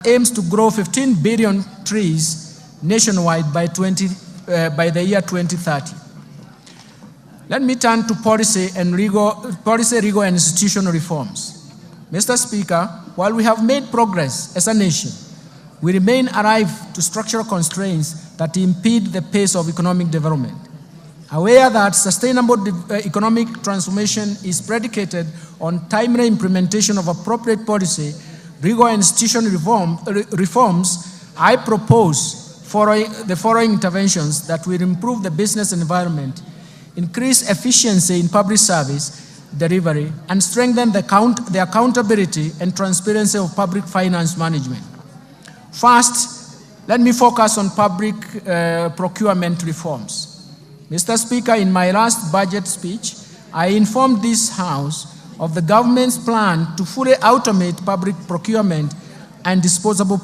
aims to grow 15 billion trees nationwide by the year 2030. Let me turn to policy rigor and institutional reforms. Mr. Speaker, while we have made progress as a nation, we remain alive to structural constraints that impede the pace of economic development. Aware that sustainable economic transformation is predicated on timely implementation of appropriate policy, rigor and institutional reforms, I propose the following interventions that will improve the business environment, increase efficiency in public service delivery, and strengthen the accountability and transparency of public finance management. First, let me focus on public procurement reforms. Mr. Speaker, in my last budget speech, I informed this House of the government's plan to fully automate public procurement and disposal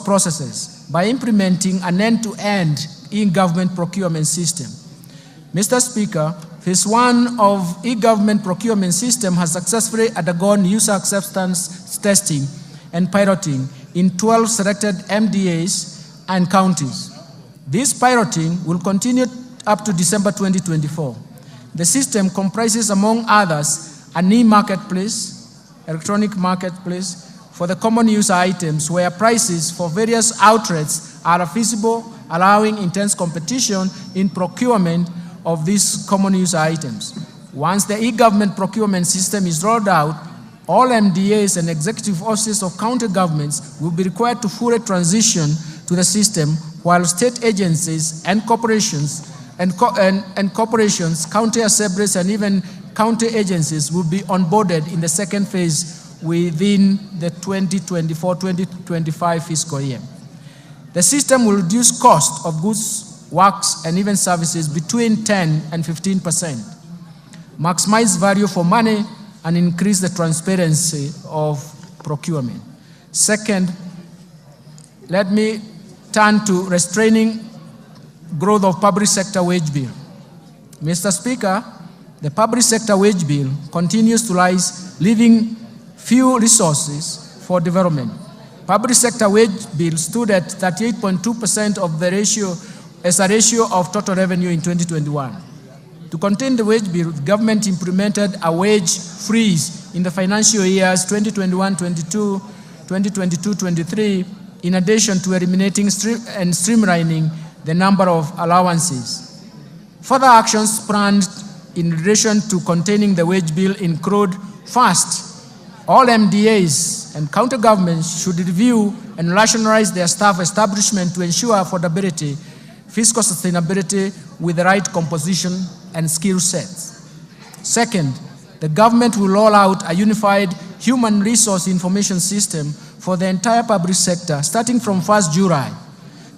processes by implementing an end-to-end e-government procurement system. Mr. Speaker, phase 1 of e-government procurement system has successfully undergone user acceptance testing and piloting in 12 selected MDAs and counties. This piloting will continue up to December 2024. The system comprises, among others, an e-marketplace, electronic marketplace, for the common use items where prices for various outlets are feasible, allowing intense competition in procurement of these common use items. Once the e-government procurement system is rolled out, all MDAs and executive offices of county governments will be required to fully transition to the system, while state agencies and corporations, county assemblies, and even county agencies will be onboarded in the second phase within the 2024-2025 fiscal year. The system will reduce cost of goods, works, and even services between 10 and 15%, maximize value for money, and increase the transparency of procurement. Second, let me turn to restraining growth of public sector wage bill. Mr. Speaker, the public sector wage bill continues to rise, leaving few resources for development. Public sector wage bill stood at 38.2% of the ratio as a ratio of total revenue in 2021. To contain the wage bill, the government implemented a wage freeze in the financial years 2021-22, 2022-23, in addition to eliminating and streamlining the number of allowances. Further actions planned in relation to containing the wage bill include: first, all MDAs and county governments should review and rationalize their staff establishment to ensure affordability, fiscal sustainability with the right composition and skill sets. Second, the government will roll out a unified human resource information system for the entire public sector starting from 1st July.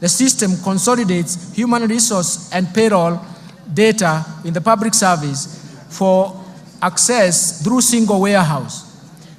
The system consolidates human resource and payroll data in the public service for access through single warehouse.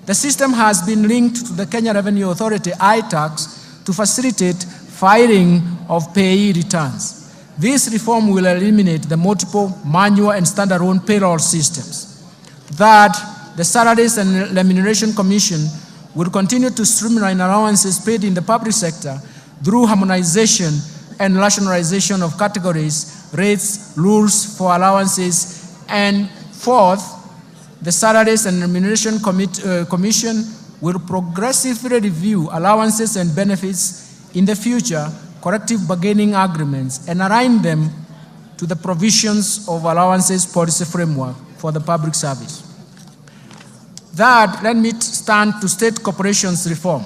The system has been linked to the Kenya Revenue Authority iTax to facilitate filing of payee returns. This reform will eliminate the multiple manual and standalone payroll systems. Third, the Salaries and Remuneration Commission will continue to streamline allowances paid in the public sector through harmonization and rationalization of categories, rates, rules for allowances. And fourth, the Salaries and Remuneration Commission will progressively review allowances and benefits in the future, collective bargaining agreements, and align them to the provisions of allowances policy framework for the public service. Third, let me turn to state corporations reform.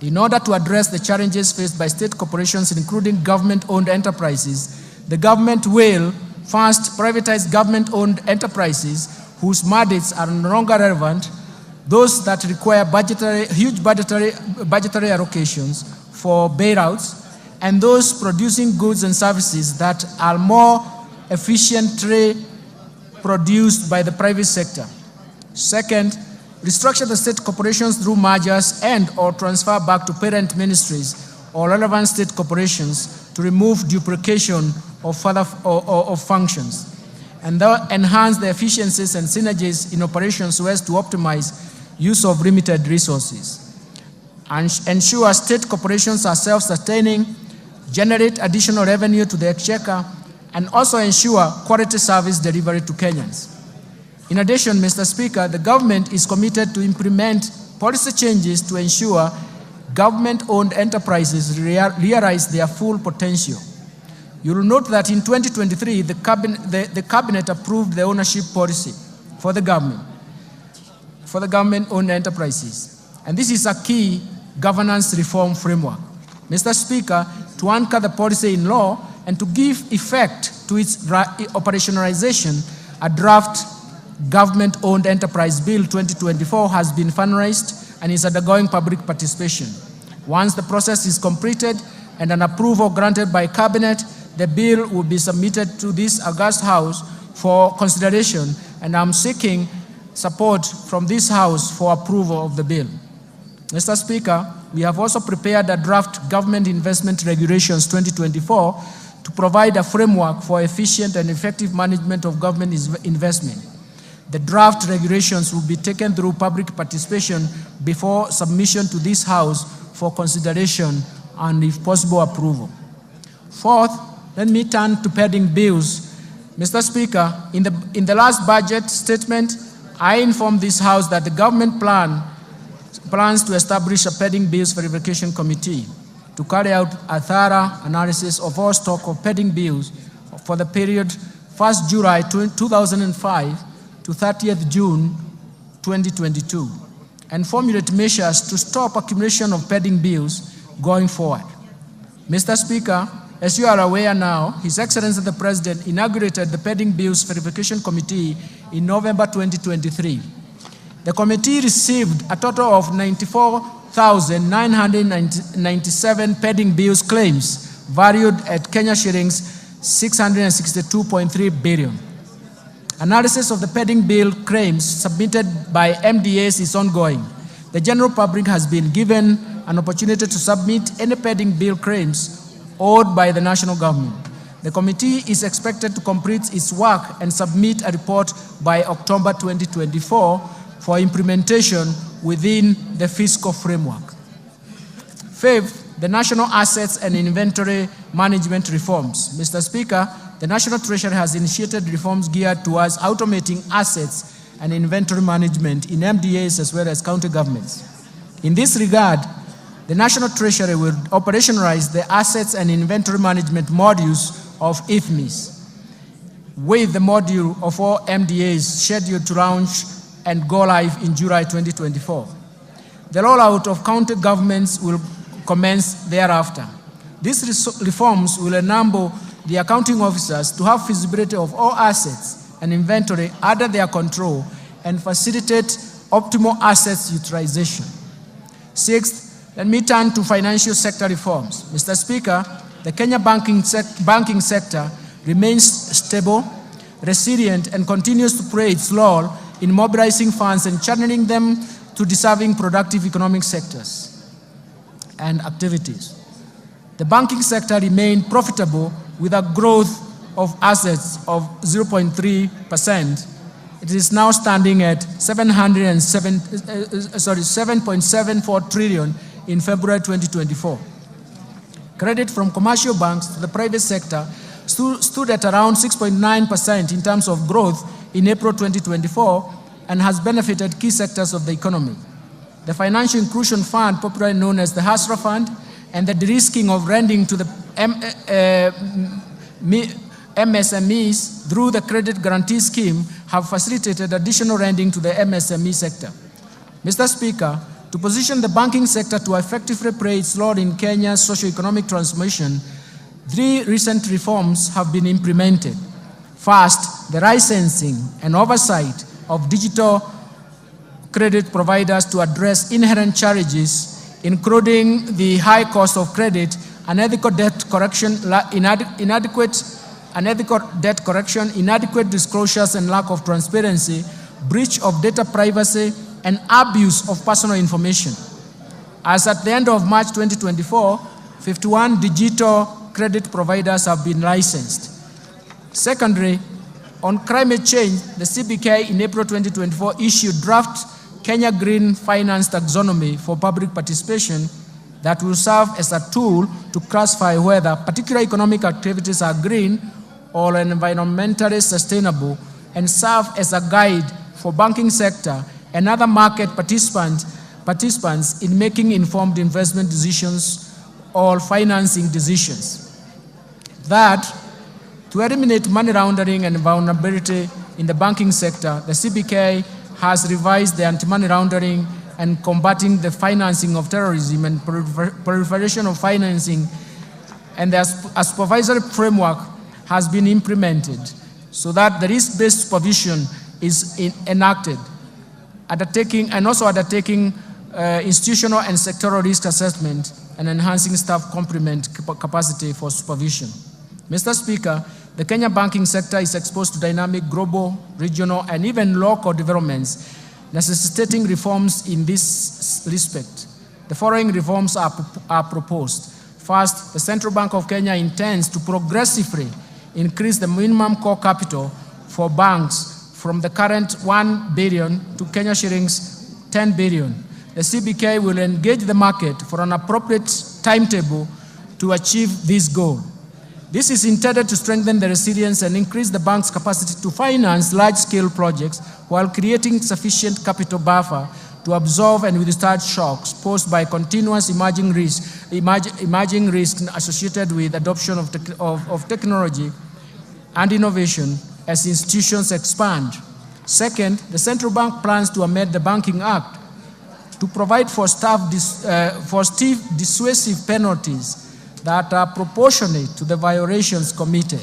In order to address the challenges faced by state corporations, including government-owned enterprises, the government will first privatize government-owned enterprises whose mandates are no longer relevant, those that require huge budgetary allocations for bailouts, and those producing goods and services that are more efficiently produced by the private sector. Second, restructure the state corporations through mergers and/or transfer back to parent ministries or relevant state corporations to remove duplication of functions, and enhance the efficiencies and synergies in operations so as to optimize use of limited resources, and ensure state corporations are self-sustaining, generate additional revenue to the exchequer, and also ensure quality service delivery to Kenyans. In addition, Mr. Speaker, the government is committed to implement policy changes to ensure government-owned enterprises realize their full potential. You will note that in 2023, the cabinet approved the ownership policy for the government-owned enterprises. And this is a key governance reform framework, Mr. Speaker, to anchor the policy in law and to give effect to its operationalization. A draft Government-Owned Enterprise Bill 2024 has been finalized and is undergoing public participation. Once the process is completed and an approval granted by Cabinet, the bill will be submitted to this august House for consideration, and I'm seeking support from this House for approval of the bill. Mr. Speaker, we have also prepared a draft Government Investment Regulations 2024 to provide a framework for efficient and effective management of government investment. The draft regulations will be taken through public participation before submission to this House for consideration and, if possible, approval. Fourth, let me turn to pending bills. Mr. Speaker, in the last budget statement, I informed this House that the government plans to establish a pending bills verification committee to carry out a thorough analysis of all stock of pending bills for the period 1st July 2005 to 30th June 2022, and formulate measures to stop accumulation of pending bills going forward. Mr. Speaker, as you are aware now, His Excellency the President inaugurated the Pending Bills Verification Committee in November 2023. The committee received a total of 94,997 pending bills claims valued at Kenya shillings 662.3 billion. Analysis of the pending bill claims submitted by MDAs is ongoing. The general public has been given an opportunity to submit any pending bill claims owed by the national government. The committee is expected to complete its work and submit a report by October 2024 for implementation within the fiscal framework. Fifth, the national assets and inventory management reforms. Mr. Speaker, the National Treasury has initiated reforms geared towards automating assets and inventory management in MDAs as well as county governments. In this regard, the National Treasury will operationalize the assets and inventory management modules of IFMIS, with the module of all MDAs scheduled to launch and go live in July 2024. The rollout of county governments will commence thereafter. These reforms will enable the accounting officers to have feasibility of all assets and inventory under their control and facilitate optimal assets utilization. Sixth, let me turn to financial sector reforms. Mr. Speaker, the Kenya banking sector remains stable, resilient, and continues to play its role in mobilizing funds and channeling them to deserving productive economic sectors and activities. The banking sector remained profitable with a growth of assets of 0.3%. It is now standing at 7.74 trillion in February 2024. Credit from commercial banks to the private sector stood at around 6.9% in terms of growth in April 2024 and has benefited key sectors of the economy. The Financial Inclusion Fund, popularly known as the HASRA Fund, and the de-risking of lending to the MSMEs through the Credit Guarantee Scheme have facilitated additional lending to the MSME sector. Mr. Speaker, to position the banking sector to effectively play its role in Kenya's socio-economic transformation, 3 recent reforms have been implemented. First, the licensing and oversight of digital credit providers to address inherent challenges, including the high cost of credit, unethical debt collection, inadequate disclosures and lack of transparency, breach of data privacy, and abuse of personal information. As at the end of March 2024, 51 digital credit providers have been licensed. Secondly, on climate change, the CBK in April 2024 issued draft Kenya Green Finance Taxonomy for public participation that will serve as a tool to classify whether particular economic activities are green or environmentally sustainable, and serve as a guide for banking sector and other market participants in making informed investment decisions or financing decisions. That, to eliminate money laundering and vulnerability in the banking sector, the CBK has revised the anti-money laundering and combating the financing of terrorism and proliferation of financing, and a supervisory framework has been implemented so that the risk-based supervision is enacted, and also undertaking institutional and sectoral risk assessment and enhancing staff complement capacity for supervision. Mr. Speaker, the Kenya banking sector is exposed to dynamic global, regional, and even local developments necessitating reforms in this respect. The following reforms are proposed. First, the Central Bank of Kenya intends to progressively increase the minimum core capital for banks from the current 1 billion to Kenya shillings 10 billion. The CBK will engage the market for an appropriate timetable to achieve this goal. This is intended to strengthen the resilience and increase the bank's capacity to finance large-scale projects while creating sufficient capital buffer to absorb and withstand shocks posed by continuous emerging risks associated with adoption of technology and innovation as institutions expand. Second, the central bank plans to amend the Banking Act to provide for stiff dissuasive penalties that are proportionate to the violations committed,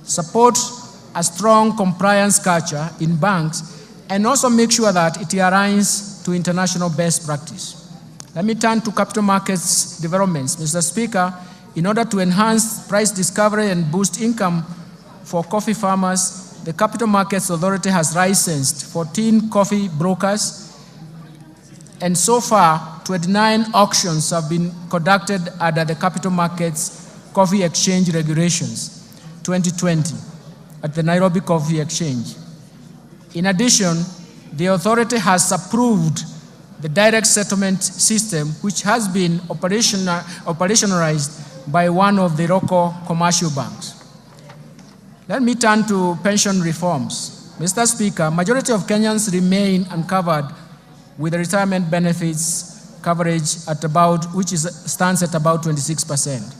support a strong compliance culture in banks, and also make sure that it aligns to international best practice. Let me turn to capital markets developments. Mr. Speaker, in order to enhance price discovery and boost income for coffee farmers, the Capital Markets Authority has licensed 14 coffee brokers, and so far, 29 auctions have been conducted under the Capital Markets Coffee Exchange Regulations 2020 at the Nairobi Coffee Exchange. In addition, the authority has approved the direct settlement system, which has been operationalized by one of the local commercial banks. Let me turn to pension reforms. Mr. Speaker, majority of Kenyans remain uncovered with the retirement benefits coverage stands at about 26%.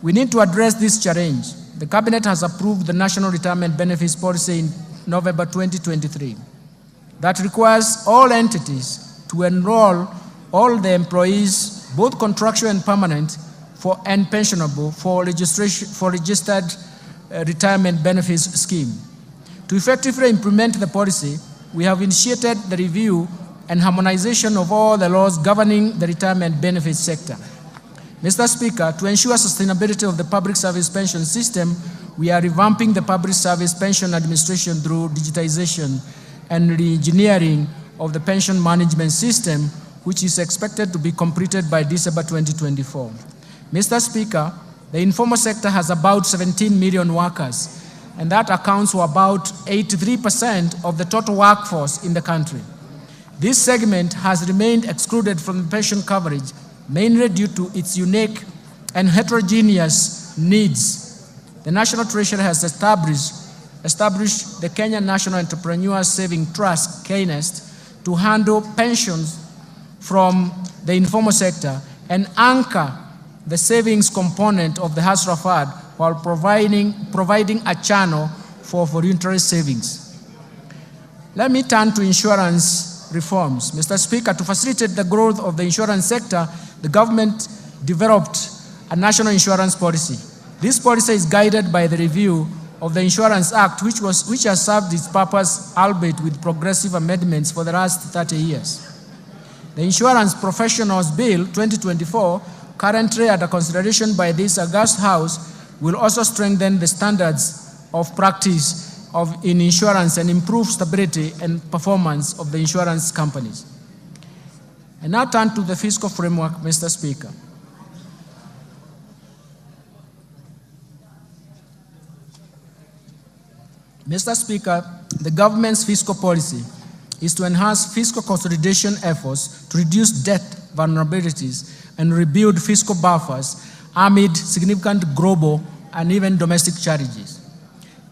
We need to address this challenge. The Cabinet has approved the National Retirement Benefits Policy in November 2023 that requires all entities to enroll all the employees, both contractual and permanent, and pensionable for registered retirement benefits scheme. To effectively implement the policy, we have initiated the review and harmonization of all the laws governing the retirement benefits sector. Mr. Speaker, to ensure sustainability of the public service pension system, we are revamping the public service pension administration through digitization and re-engineering of the pension management system, which is expected to be completed by December 2024. Mr. Speaker, the informal sector has about 17 million workers, and that accounts for about 83% of the total workforce in the country. This segment has remained excluded from pension coverage, mainly due to its unique and heterogeneous needs. The National Treasury has established the Kenya National Entrepreneur Saving Trust, KNEST, to handle pensions from the informal sector and anchor the savings component of the hustler fund while providing a channel for voluntary savings. Let me turn to insurance reforms. Mr. Speaker, to facilitate the growth of the insurance sector, the government developed a national insurance policy. This policy is guided by the review of the Insurance Act, which has served its purpose, albeit with progressive amendments, for the last 30 years. The Insurance Professionals Bill 2024, currently under consideration by this august House, will also strengthen the standards of practice in insurance and improve stability and performance of the insurance companies. I now turn to the fiscal framework, Mr. Speaker. Mr. Speaker, the government's fiscal policy is to enhance fiscal consolidation efforts to reduce debt vulnerabilities and rebuild fiscal buffers amid significant global and even domestic challenges.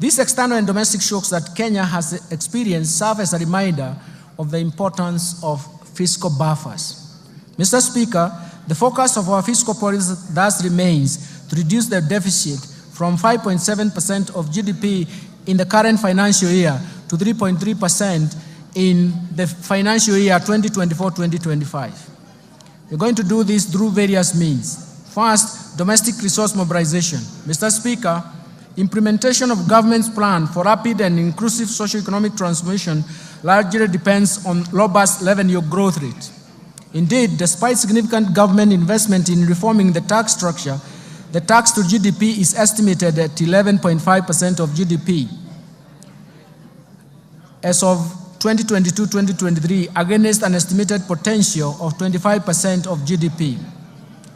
These external and domestic shocks that Kenya has experienced serve as a reminder of the importance of fiscal buffers. Mr. Speaker, the focus of our fiscal policy thus remains to reduce the deficit from 5.7% of GDP in the current financial year to 3.3% in the financial year 2024-2025. We're going to do this through various means. First, domestic resource mobilization. Mr. Speaker, implementation of government's plan for rapid and inclusive socio-economic transformation largely depends on robust revenue growth rate. Indeed, despite significant government investment in reforming the tax structure, the tax to GDP is estimated at 11.5% of GDP as of 2022-2023 against an estimated potential of 25% of GDP.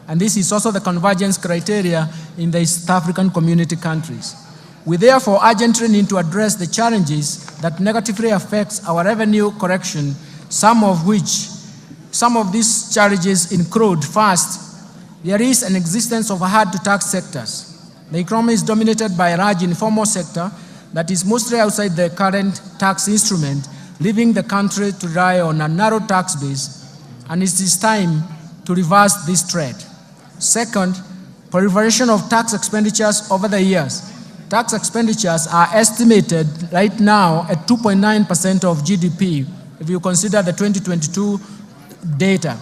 And this is also the convergence criteria in the East African community countries. We therefore urgently need to address the challenges that negatively affects our revenue correction, some of these challenges include: first, there is an existence of hard-to-tax sectors. The economy is dominated by a large informal sector that is mostly outside the current tax instrument, leaving the country to rely on a narrow tax base, and it is time to reverse this trend. Second, proliferation of tax expenditures over the years. Tax expenditures are estimated right now at 2.9% of GDP if you consider the 2022 data,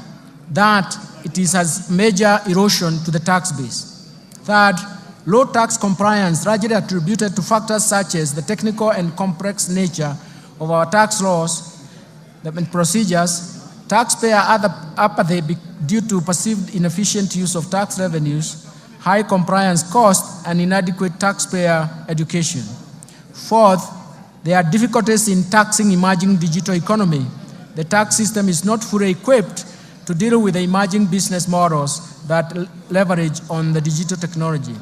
that it has major erosion to the tax base. Third, low tax compliance largely attributed to factors such as the technical and complex nature of our tax laws and procedures, taxpayer apathy due to perceived inefficient use of tax revenues, high compliance costs, and inadequate taxpayer education. Fourth, there are difficulties in taxing emerging digital economy. The tax system is not fully equipped to deal with the emerging business models that leverage on the digital technology.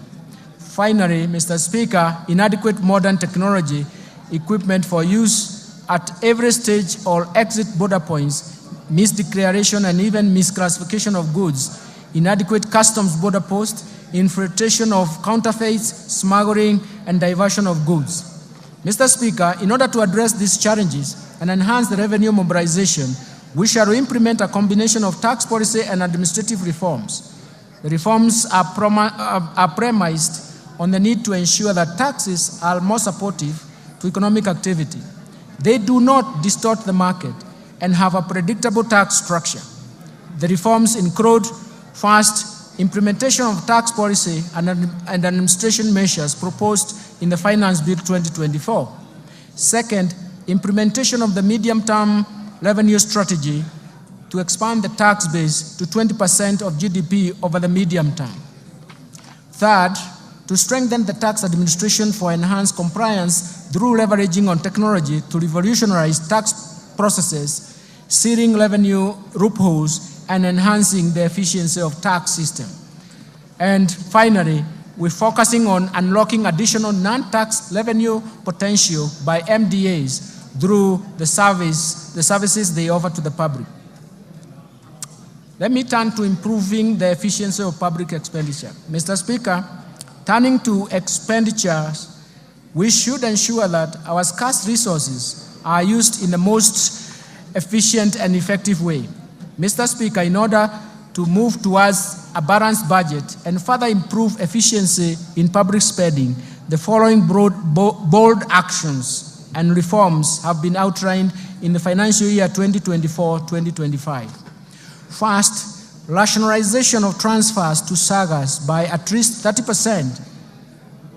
Finally, Mr. Speaker, inadequate modern technology equipment for use at every stage or exit border points, misdeclaration and even misclassification of goods, inadequate customs border posts, infiltration of counterfeits, smuggling, and diversion of goods. Mr. Speaker, in order to address these challenges and enhance the revenue mobilization, we shall implement a combination of tax policy and administrative reforms. The reforms are premised on the need to ensure that taxes are more supportive to economic activity. They do not distort the market and have a predictable tax structure. The reforms include: first, implementation of tax policy and administration measures proposed in the Finance Bill 2024. Second, implementation of the medium-term revenue strategy to expand the tax base to 20% of GDP over the medium term. Third, to strengthen the tax administration for enhanced compliance through leveraging on technology to revolutionize tax processes, sealing revenue loopholes, and enhancing the efficiency of tax system. And finally, we're focusing on unlocking additional non-tax revenue potential by MDAs through the services they offer to the public. Let me turn to improving the efficiency of public expenditure. Mr. Speaker, turning to expenditures, we should ensure that our scarce resources are used in the most efficient and effective way. Mr. Speaker, in order to move towards a balanced budget and further improve efficiency in public spending, the following bold actions and reforms have been outlined in the financial year 2024-2025. First, rationalization of transfers to SAGAs by at least 30%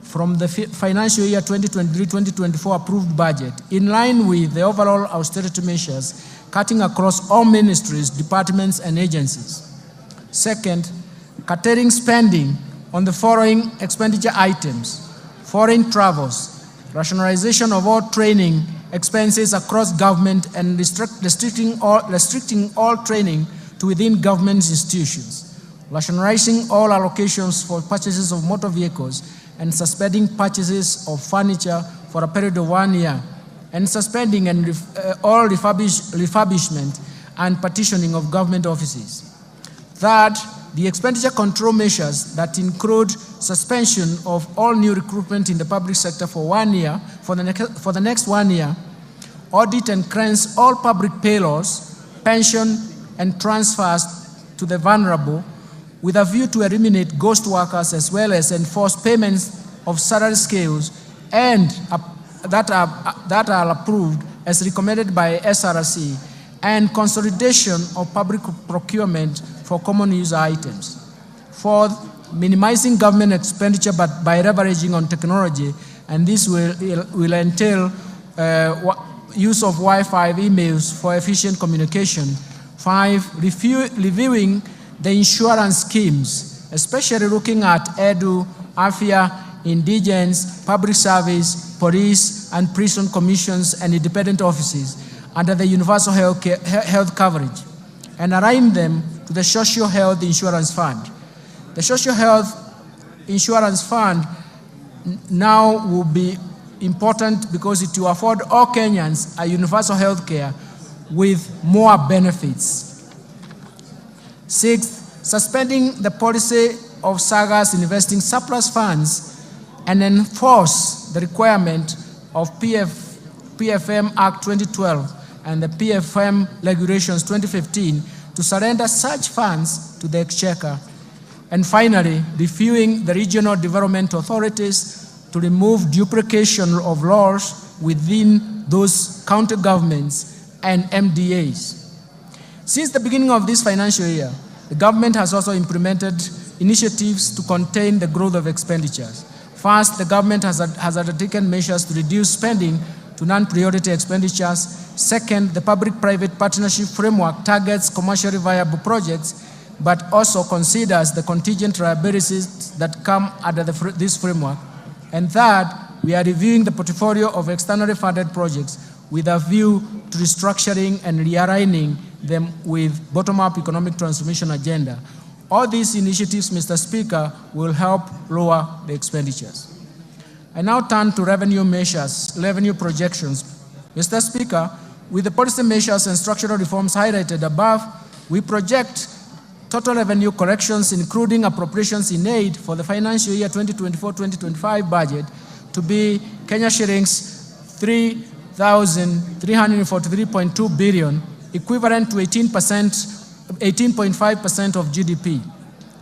from the financial year 2023-2024 approved budget, in line with the overall austerity measures cutting across all ministries, departments, and agencies. Second, curtailing spending on the following expenditure items: foreign travels, rationalization of all training expenses across government, and restricting all training to within government institutions, rationalizing all allocations for purchases of motor vehicles, and suspending purchases of furniture for a period of 1 year, and suspending and all refurbishment and partitioning of government offices. Third, the expenditure control measures that include suspension of all new recruitment in the public sector for 1 year, for the next 1 year, audit and cleanse all public payrolls, pension, and transfers to the vulnerable, with a view to eliminate ghost workers as well as enforce payments of salary scales and that are approved as recommended by SRC, and consolidation of public procurement for common user items. Fourth, minimizing government expenditure but by leveraging on technology, and this will entail use of Wi-Fi emails for efficient communication. 5, reviewing the insurance schemes, especially looking at EDU, AFIA, indigence, public service, police, and prison commissions and independent offices under the universal health coverage, and align them to the Social Health Insurance Fund. The Social Health Insurance Fund now will be important because it will afford all Kenyans a universal health care with more benefits. 6th, suspending the policy of SAGAs investing surplus funds and enforce the requirement of PFM Act 2012 and the PFM Regulations 2015 to surrender such funds to the Exchequer. And finally, reviewing the regional development authorities to remove duplication of laws within those county governments and MDAs. Since the beginning of this financial year, the government has also implemented initiatives to contain the growth of expenditures. First, the government has undertaken measures to reduce spending to non-priority expenditures. Second, the public-private partnership framework targets commercially viable projects, but also considers the contingent liabilities that come under this framework. And third, we are reviewing the portfolio of externally funded projects with a view to restructuring and realigning them with bottom-up economic transformation agenda. All these initiatives, Mr. Speaker, will help lower the expenditures. I now turn to revenue measures, revenue projections. Mr. Speaker, with the policy measures and structural reforms highlighted above, we project total revenue corrections, including appropriations in aid for the financial year 2024-2025 budget, to be Kenya shillings 3,343.2 billion, equivalent to 18.5% of GDP.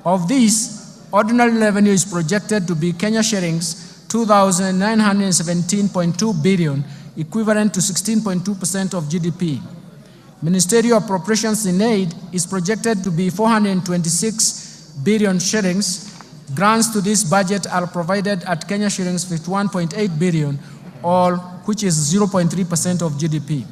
Of this, ordinary revenue is projected to be Kenya shillings 2,917.2 billion, equivalent to 16.2% of GDP. Ministerial appropriations in aid is projected to be 426 billion shillings. Grants to this budget are provided at Kenya shillings 51.8 billion, which is 0.3% of GDP.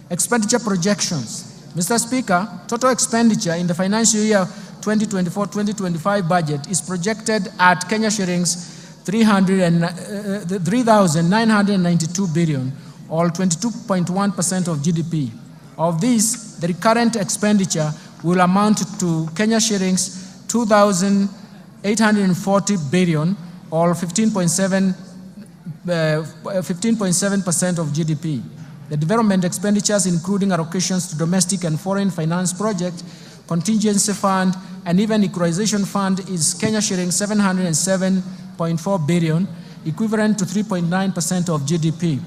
Expenditure projections. Mr. Speaker, total expenditure in the financial year 2024-2025 budget is projected at Kenya shillings 3,992 billion, or 22.1% of GDP. Of this, the recurrent expenditure will amount to Kenya shillings 2,840 billion, or 15.7% of GDP. The development expenditures, including allocations to domestic and foreign finance projects, contingency fund, and even equalization fund, is Kenya shillings 707.4 billion, equivalent to 3.9% of GDP.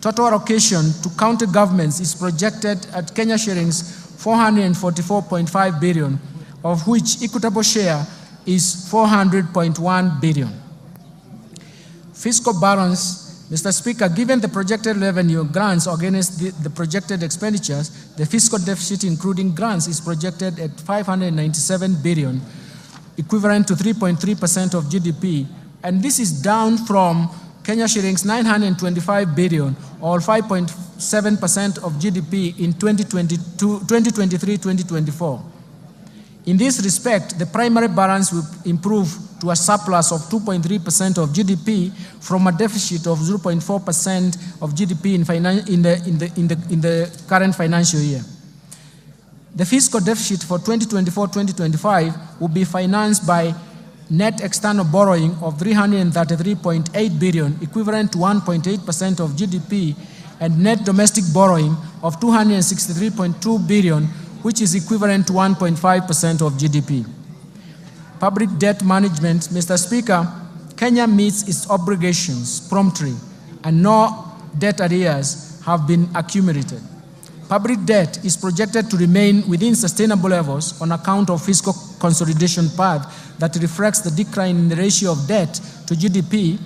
Total allocation to county governments is projected at Kenya shillings 444.5 billion, of which equitable share is 400.1 billion. Fiscal balance. Mr. Speaker, given the projected revenue grants against the projected expenditures, the fiscal deficit including grants is projected at 597 billion, equivalent to 3.3% of GDP, and this is down from Kenya shillings 925 billion, or 5.7% of GDP in 2023-2024. In this respect, the primary balance will improve to a surplus of 2.3% of GDP from a deficit of 0.4% of GDP in the current financial year. The fiscal deficit for 2024-2025 will be financed by net external borrowing of 333.8 billion, equivalent to 1.8% of GDP, and net domestic borrowing of 263.2 billion, which is equivalent to 1.5% of GDP. Public debt management, Mr. Speaker, Kenya meets its obligations promptly, and no debt arrears have been accumulated. Public debt is projected to remain within sustainable levels on account of fiscal consolidation path that reflects the decline in the ratio of debt to GDP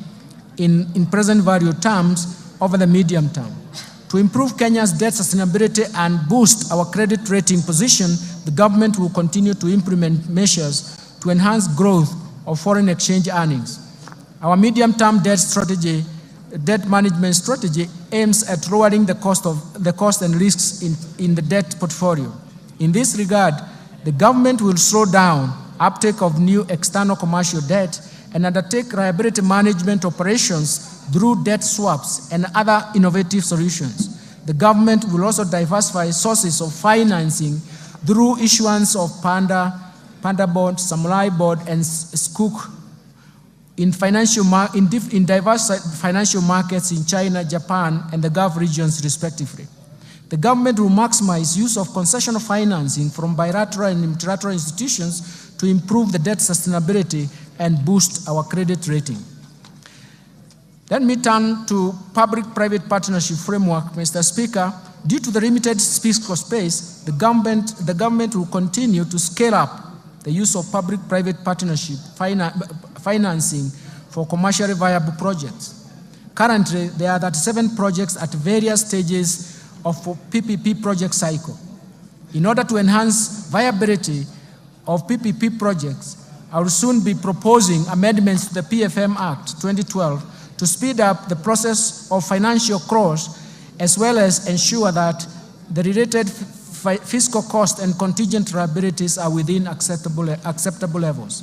in present value terms over the medium term. To improve Kenya's debt sustainability and boost our credit rating position, the government will continue to implement measures to enhance growth of foreign exchange earnings. Our medium-term debt management strategy aims at lowering the cost and risks in the debt portfolio. In this regard, the government will slow down uptake of new external commercial debt and undertake liability management operations through debt swaps and other innovative solutions. The government will also diversify sources of financing through issuance of Panda bond, Samurai bond, and Skook in diverse financial markets in China, Japan, and the Gulf regions, respectively. The government will maximize use of concessional financing from bilateral and multilateral institutions to improve the debt sustainability and boost our credit rating. Let me turn to public-private partnership framework, Mr. Speaker. Due to the limited fiscal space, the government will continue to scale up the use of public-private partnership financing for commercially viable projects. Currently, there are 37 projects at various stages of PPP project cycle. In order to enhance viability of PPP projects, I will soon be proposing amendments to the PFM Act 2012 to speed up the process of financial close, as well as ensure that the related fiscal cost and contingent liabilities are within acceptable levels.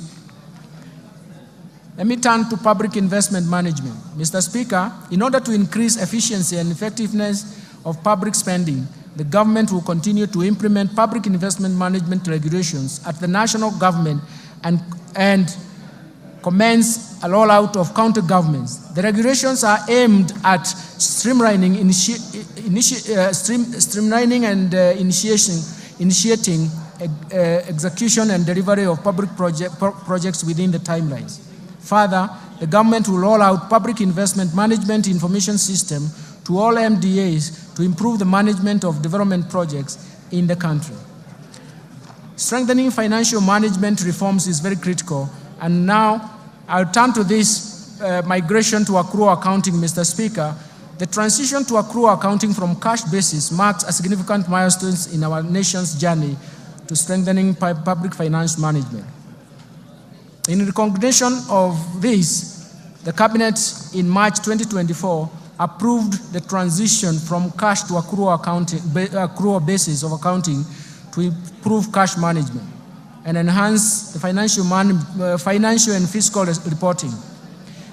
Let me turn to public investment management. Mr. Speaker, in order to increase efficiency and effectiveness of public spending, the government will continue to implement public investment management regulations at the national government and commence a rollout of county governments. The regulations are aimed at streamlining and initiating execution and delivery of public projects within the timelines. Further, the government will roll out public investment management information system to all MDAs to improve the management of development projects in the country. Strengthening financial management reforms is very critical, and now I'll turn to this migration to accrual accounting, Mr. Speaker. The transition to accrual accounting from cash basis marks a significant milestone in our nation's journey to strengthening public finance management. In recognition of this, the Cabinet in March 2024 approved the transition from cash to accrual basis of accounting to improve cash management and enhance the financial and fiscal reporting.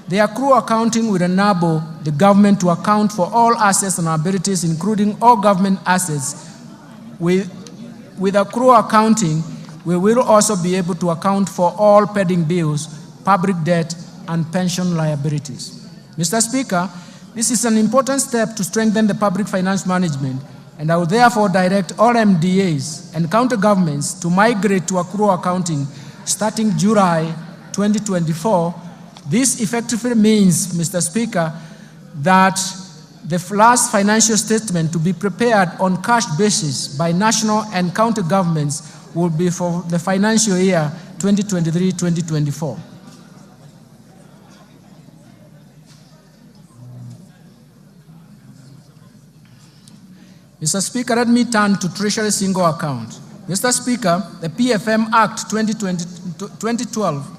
The accrual accounting will enable the government to account for all assets and liabilities, including all government assets. With accrual accounting, we will also be able to account for all pending bills, public debt, and pension liabilities. Mr. Speaker, this is an important step to strengthen the public finance management, and I will therefore direct all MDAs and county governments to migrate to accrual accounting starting July 2024. This effectively means, Mr. Speaker, that the last financial statement to be prepared on cash basis by national and county governments will be for the financial year 2023-2024. Mr. Speaker, let me turn to Treasury Single Account. Mr. Speaker, the PFM Act 2012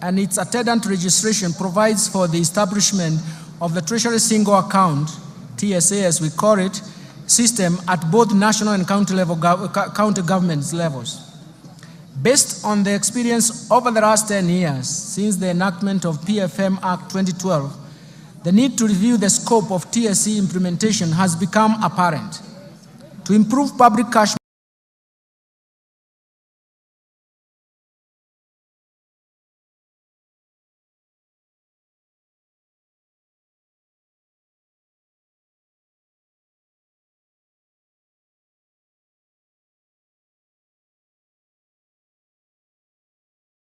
and its attendant registration provides for the establishment of the Treasury Single Account, TSA as we call it, system at both national and county government levels. Based on the experience over the last 10 years since the enactment of PFM Act 2012, the need to review the scope of TSE implementation has become apparent. To improve public cash